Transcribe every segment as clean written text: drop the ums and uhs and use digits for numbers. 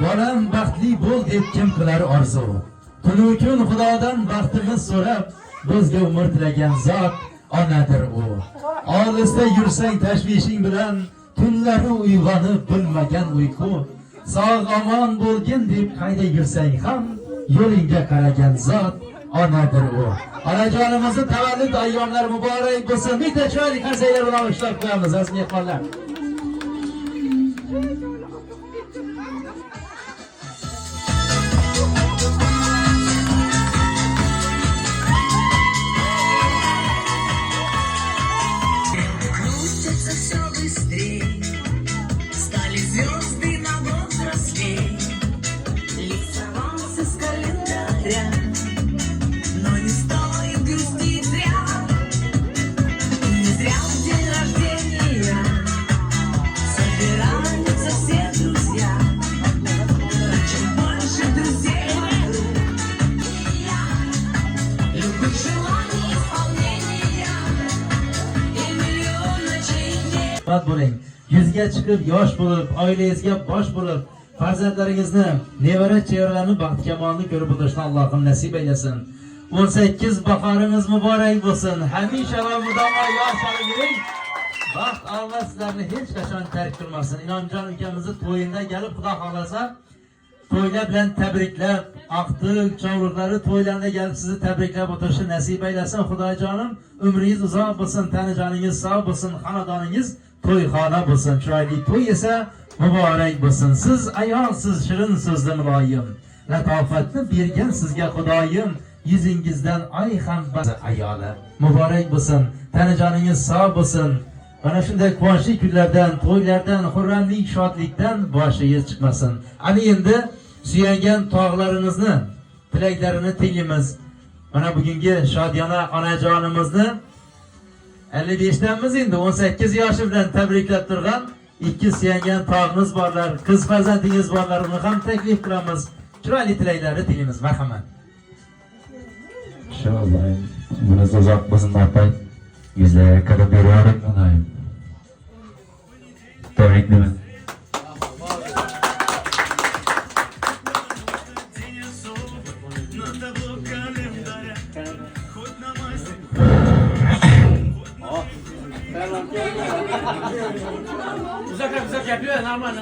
bolam baxtli bo'l deb kim qilar orzu. Tunu kun Xudodan baxtimiz so'rab, bizga umr tilagan zot onadir u. Olisda yursang tashvishing bilan, tunlari uyg'onib bilmagan uyqu. Sog' omon bo'lgin deb qayda yursang ham, yo'lingga qaragan zot onadir u. Onajonimizni tavallud ayyomlari muborak bo'lsin. Bitta chiroyli qarsaklar bilan ishlab qo'yamiz aziz mehmonlar. Bo'ling. Yuzga chiqib yosh bo'lib, oilangizga bosh bo'lib, farzandlaringizni, nevara chevaralarni baxt kamolini ko'rib o'tirishni Allohim nasib aylasin. 18 bahoringiz muborak bo'lsin. Hamisha va mudomo yosh bo'lib yuring. Baxt Alloh sizlarni hech qachon tark qilmasin. Inomjon ukamizni to'yinda kelib, Xudo xolasa, to'ylar bilan tabriklab, aqtiq chovruqlari to'ylarga kelib sizni tabriklab o'tirishni nasib aylasin. Xudojonim, umringiz uzoq bo'lsin, tanajoningiz sog' bo'lsin, xonadoningiz to'yxona bo'lsin. Chiroyli to'y esa muborak bo'lsin. Siz ayolsiz, shirin so'zli muloyim. Latofatni bergan sizga Xudoyim. Yuzingizdan ay ham ba'zi ayoli muborak bo'lsin. Tanajoningiz sog' bo'lsin. Mana shunday quvonchli kunlardan, to'ylardan, xurramlik, shodlikdan boshingiz chiqmasin. Ana endi suyangan tog'laringizni, tilaklarini tinglaymiz. Mana bugungi shodiyona onajonimizni 55danmiz endi 18 yoshi bilan tabriklab turgan ikki suyangan tog'imiz borlar, qiz farzandingiz borlar, uni ham taklif qilamiz. Chiroyli tilaklarni tinglaymiz. Marhamat. Inshaalloh. Buni uzoq bo'lsin apay. Yuzlarga qarab beraverik onayim. Tabriklayman. Uzak yapıyor, normal.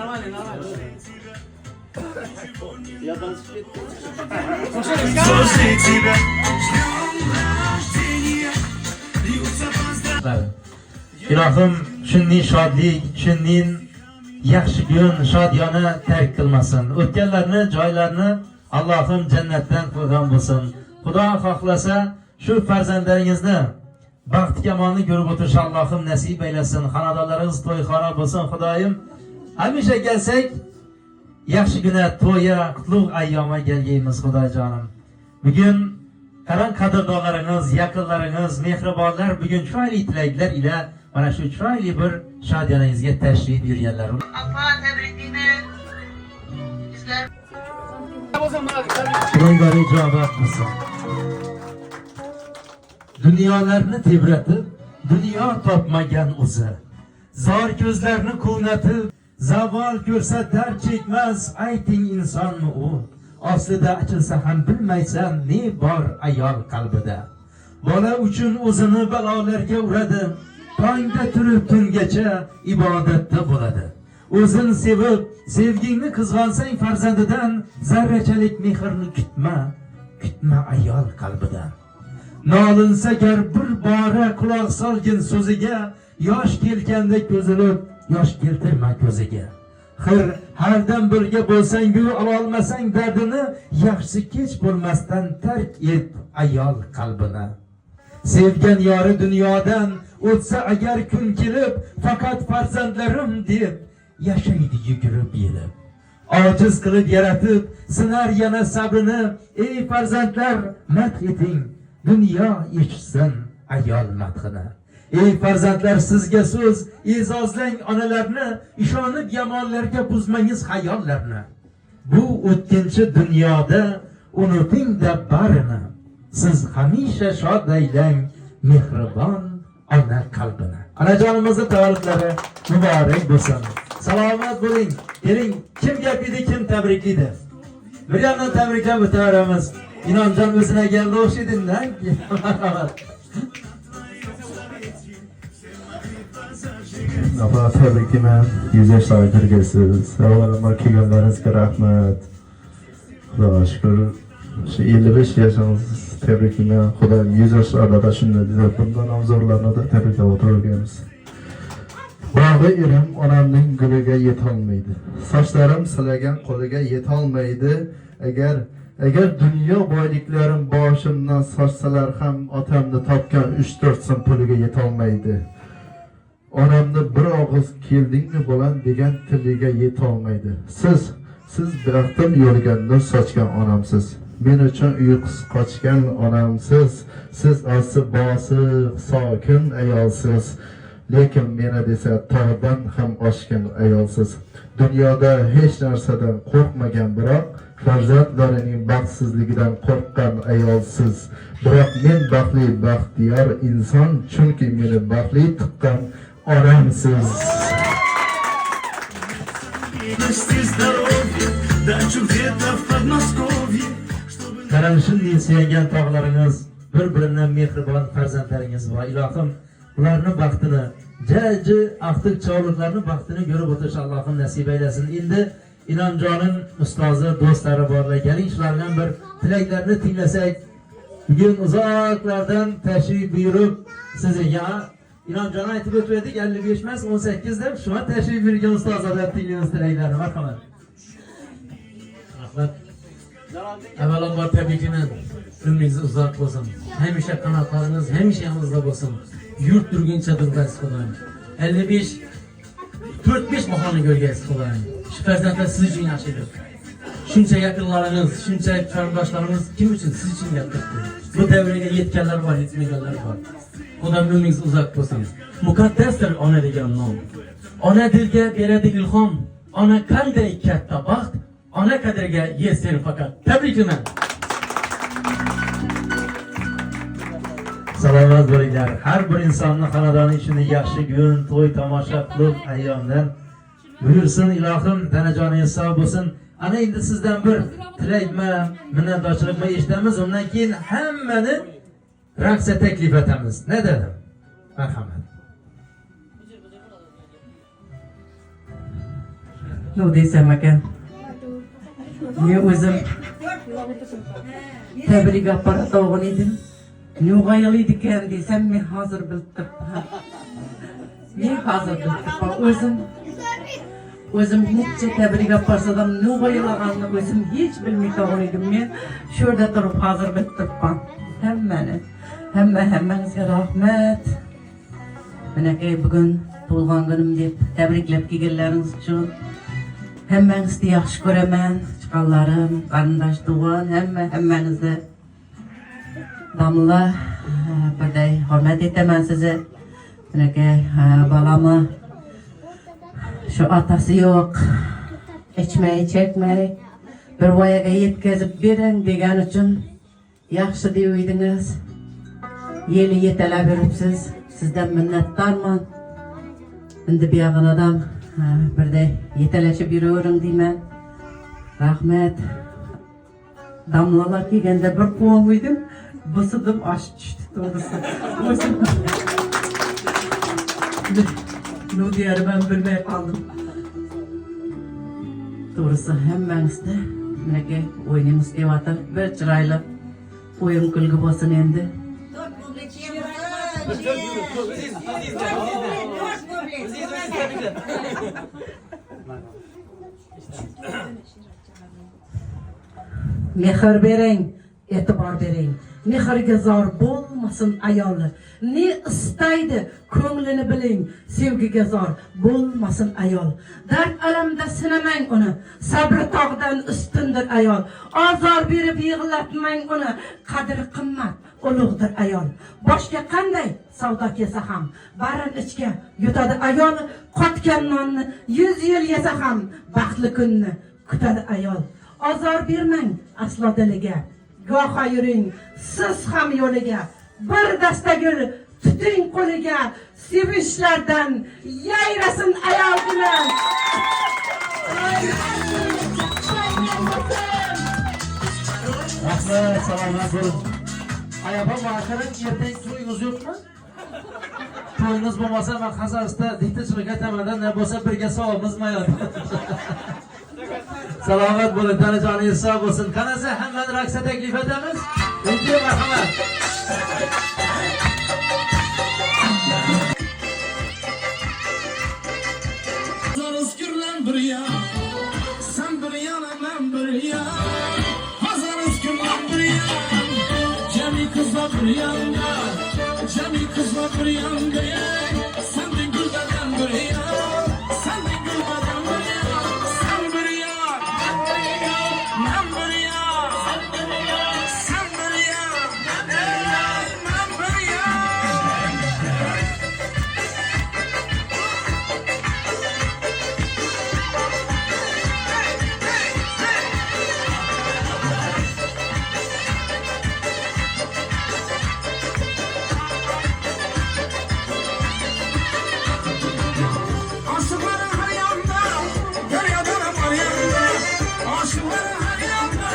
Ilohim shunning shodlik, shunning yaxshi kun, shodiyona tark qilmasin. O'tganlarni, joylarni Allohim jannatdan qilgan bo'lsin. Xudo xohlasa, shu farzandlaringizni baxt kamolini ko'rib o'tirish Allohim nasib aylasin. Xonadonlaringiz to'yxona bo'lsin. Xudoyim, hamisha kelsak, yaxshi guna to'ya, qutlug' ayyoma kelgaymiz Xudojonim. Bugun qarang qadrdonlaringiz, yaqinlaringiz, mehribonlar bugun chiroyli tilaklar ila mana shu chiroyli bir shodiyonangizga tashrif buyurganlar. Apa tabriklayman. Sizlar Xudoga ijobat qilsin. Dunyolarni tebratib, dunyo topmagan o'zi. Zor ko'zlarni quvnatib, zavol ko'rsa dard chekmas, ayting insonmi u? Aslida achilsa ham bilmaysan, ne bor ayol qalbida. Bola uchun o'zini balolarga uradi, tongda turib tungacha ibodatda bo'ladi. O'zin sevib, sevgingni qizg'onsang farzandidan, zarrachalik mehrni kutma ayol qalbidan. Nolinsa gar bir bora quloq solgin so'ziga, yosh kelganda ko'zilib, yosh keltirma ko'ziga. Hardan birga bo'lsang-ku, ololmasang dardini, yaxshi kech bo'lmasdan tark et ayol qalbini. Sevgan yori dunyodan o'tsa agar kun kelib, faqat farzandlarim deb yashaydi yugurib yelib. Ojiz qilib yaratib, sinar yana sabrini, ey farzandlar madh eting, dunyo eshitsin ayol madhini. Ey farzandlar, sizga so'z, e'zozlang onalarni, ishonib yamonlarga buzmangiz xayollarni. Bu o'tkinchi dunyoda unuting-da barini. Siz hamisha shod aylang mehribon ona qalbini. Onajonimizni tavalludlari muborak bo'lsin. Salomat bo'ling. Keling, kim gapidi, kim tabriklaydi? Bir yandan tabriklab o'taveramiz. Inomjon o'zina keldi o'xshaydi-da. Apa tabriklayman. 100 yoshlarga kirgaysiz. Avvalambor kelganlaringizga rahmat. Xudoga shukr. Shu 55 yoshingiz tabriklayman. Xudoim 100 yoshlarda shunday deb bundan avzorlarni da tabriklab o'tirganmiz. Bog'i erim onamning guliga yetolmaydi. Sochlarim silagan qo'liga yetolmaydi. Agar dunyo boyliklarim boshimdan sochsalar ham otamni topgan 3-4 so'm puliga yetolmaydi. Onamni bir og'iz keldingmi bolam degan tiliga yetolmaydi. Siz baxtim yo'liga nur sochgan onamsiz. Men uchun uyqusiz qochgan onamsiz. Siz asli bosiq, sokin ayolsiz. Lekin meni desa tog'dan ham oshgan ayolsiz. Dunyoda hech narsadan qo'rqmagan, biroq farzandlarining baxtsizligidan qo'rqqan ayolsiz. Biroq men baxtli, baxtiyor inson, chunki meni baxtli tuqqan onamsiz. Mana shunday sevgan tog'laringiz, bir-biridan mehribon farzandlaringiz bor. Ilohim ularning baxtini, jaji aqtiq chog'liqlarning baxtini ko'rib o'tish Allohim nasib aylasin. Endi Inomjonning ustozi, do'stlari borlar. Keling, shular bilan bir tilaklarni tinglasak. Bugun uzoqlardan tashrif buyurib sizga Inomjon aytib o'tdik, 55 emas 18 deb shuna tashrif buyurgan ustozlardan tinglaymiz tilaklarni. Marhamat. Rahmat. Avvalambor tabriklayman. Umringiz uzoq bo'lsin. Hamisha qanotlaringiz hamisha yoningizda bo'lsin. Yurt turguncha durgasiz Xudoyim. 55 4-5 bahoni ko'rgaysiz Xudoyim. Shu farzandlar siz uchun yaxshidir. Shuncha yaqinlarimiz, shuncha qarindoshlarimiz kim uchun? Siz uchun gapirdi. Bu davrga yetganlar bor, yetmaganlar bor. Xudoyim umringiz uzoq bo'lsin. Muqaddasdir ona degan nom. Ona dilga beradi ilhom. Ona qanday katta baxt. Ona qadriga yetsin faqat. Tabriklayman. Salomat bo'linglar. Har bir insonning xonadoni ichida yaxshi kun, to'y tomosha qilib ayyomdan buyursin. Ilohim tanajoningiz sog' bo'lsin. Ana endi sizdan bir tilakma, minnatdorchilikma eshitamiz. Undan keyin hammani raqsga taklif etamiz. Ne dedim? Marhamat. Ne desem ekan? Men o'zim tabrik apparat olgan edim. Nug'ayli ekan desam men hozir bilib turibman. Men hozir bilib turibman. O'zim necha tabrik apparatdan nug'aylaganini o'zim hech bilmay qolgan edim. Men shu yerda turib hozir bilib turibman. Hammangizga rahmat. Menakay bugun tug'ilgan kunim deb tabriklab kelganlaringiz uchun hammangizni yaxshi ko'raman. Chiqqanlarim, qarindosh tug'an, hammangizni damla birday hurmat etaman sizni. Menakay balami shu otasi yo'q, ichmay chekmay bir voyaga yetkazib bering degan uchun yaxshi deb o'ydingiz. Yeli yetalab yuribsiz. Sizdan minnatdorman. Endi bu yog'in odam birday yetalashib yuravering deyman. Rahmat. Damlalar kelganda bir quvondim, bisidim oshib tushdi to'g'risi. O'zim nima deyarman bilmay qoldim. To'g'risi hammangizni menga o'yinimiz kelyapti. Bir chiroyli o'yin kulgi bo'lsin endi. Mehr bering, e'tibor bering. Mehrga zor bo'lmasin ayoli. Ne istaydi ko'nglini biling. Sevgiga zor bo'lmasin ayol. Dard alamda sinamang uni. Sabri tog'dan ustundir ayol. Azor berib yig'latmang uni. Qadri qimmat ulug'dir ayol. Boshga qanday savdo kelsa ham barin ichga yutadi ayol. Qotgan nonni 100 yil yesa ham baxtli kunni kutadi ayol. Azor bermang aslo diliga. Goha yuring siz ham yo'liga. Bir dasta gul tuting qo'liga, sevinchlardan yayrasin ayol bilan. Rahmat, salomat bo'ling. Ayapa vaqarin ertaga to'yingiz yo'qmi? To'yingiz bo'lmasa men Qazog'istonda diktachilik etamadan ne bo'lsa birga savobimizmi yo'q? Salomat bo'ling, tanajoningiz sog' bo'lsin. Qanasa hammani raqsga taklif etamiz. Menga marhamat. Sen bir yana ben bir yana, hazır üskürlen bir yana. Cemi kızla bir yanda, Cemi kızla bir yanda. Sen de gülbeden bir yana, sen de gülbeden bir yana. Sen bir yana, ben bir yana, sen bir yana, ben bir yana. Aşıkların her yanda, deryadan var yanda. Aşıkların her yanda,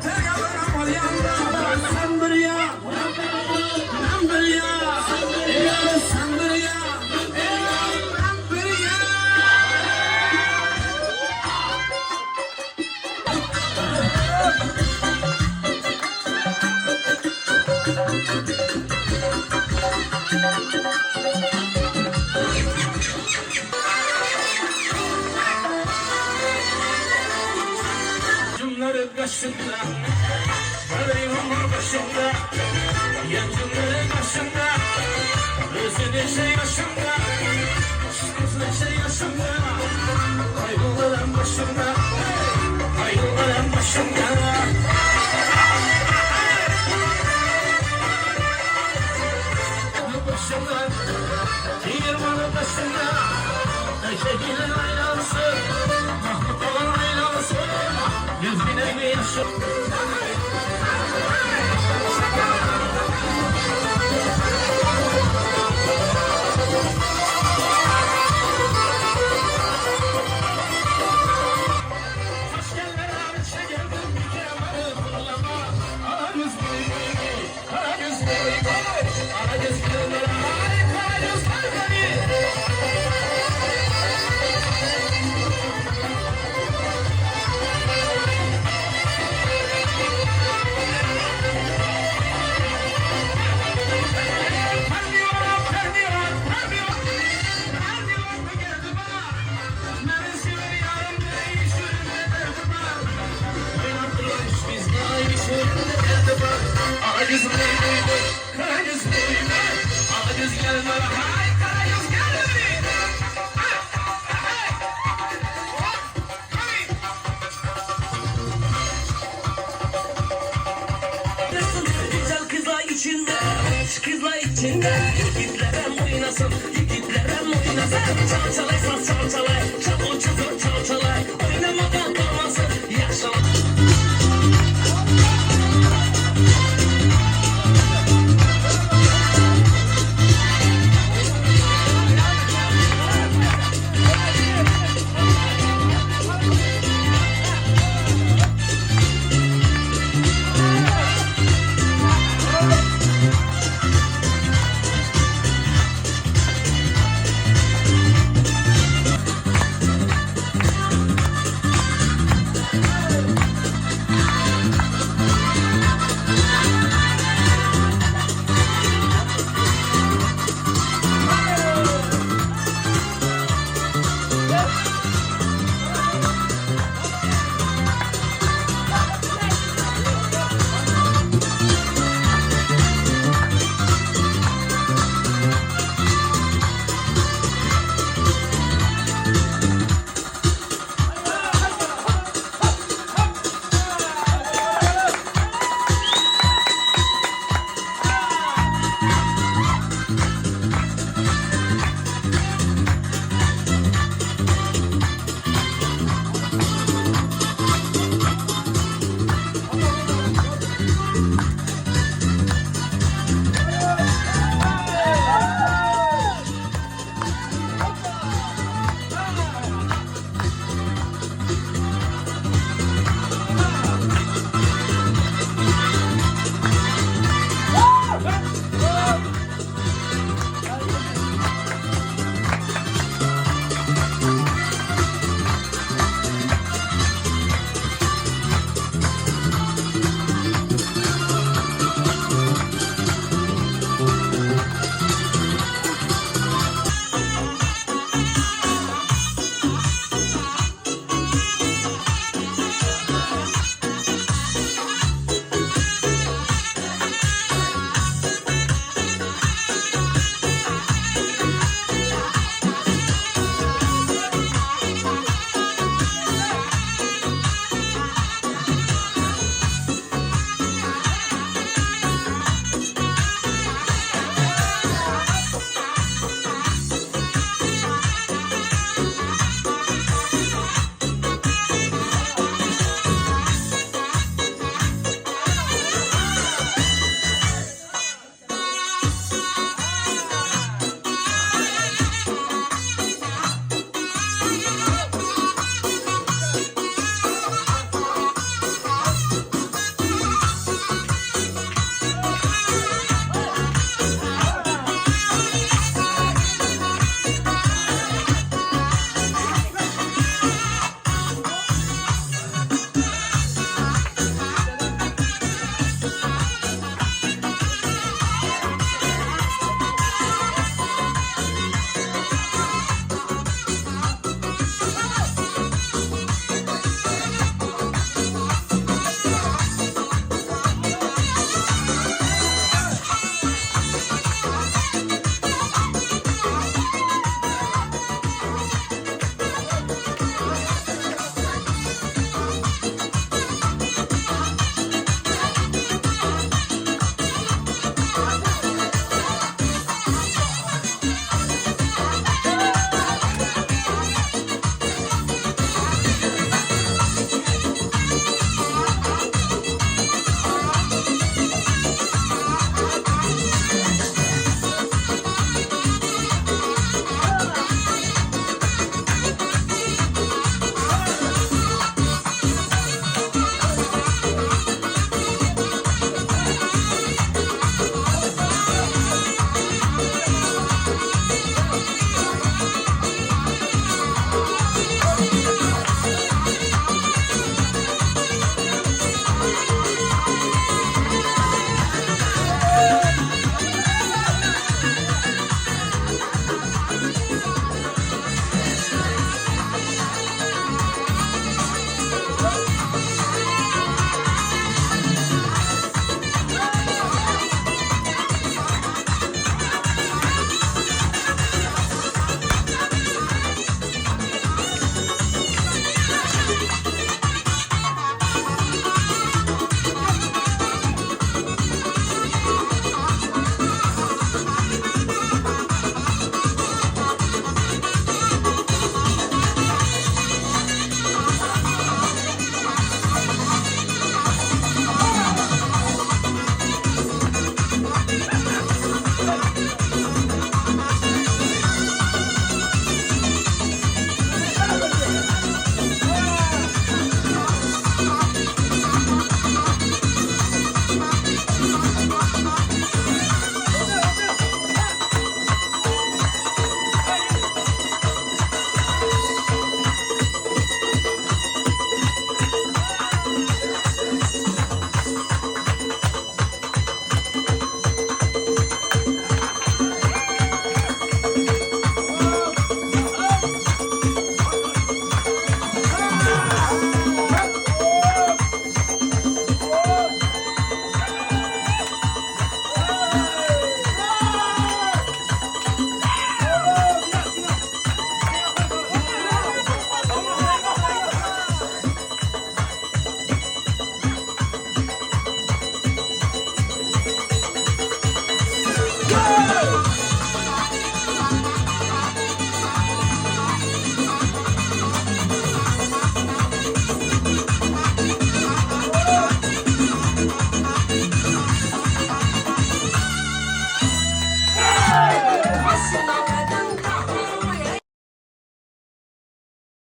deryadan var yanda. Sen bir ya, ben bir ya, sen bir ya, ben bir ya. Cümlerin başında, Aleyhumur başında, Yancıların başında, Özünün şey yaşında, Aşkımızın şey yaşında, Kaygıların başında, Kaygıların başında. Başında, Yirmanın başında, Eşekinin aynası, Mahmut olan aynası, 100 bin evi yaşım. Güzel kızlar içinde, kızlar içinde, yiğitlerim oynasın, yiğitlerim oynasın. Çal çalay, saz çal çalay, çal o çal çal çalay, oynamadan durma.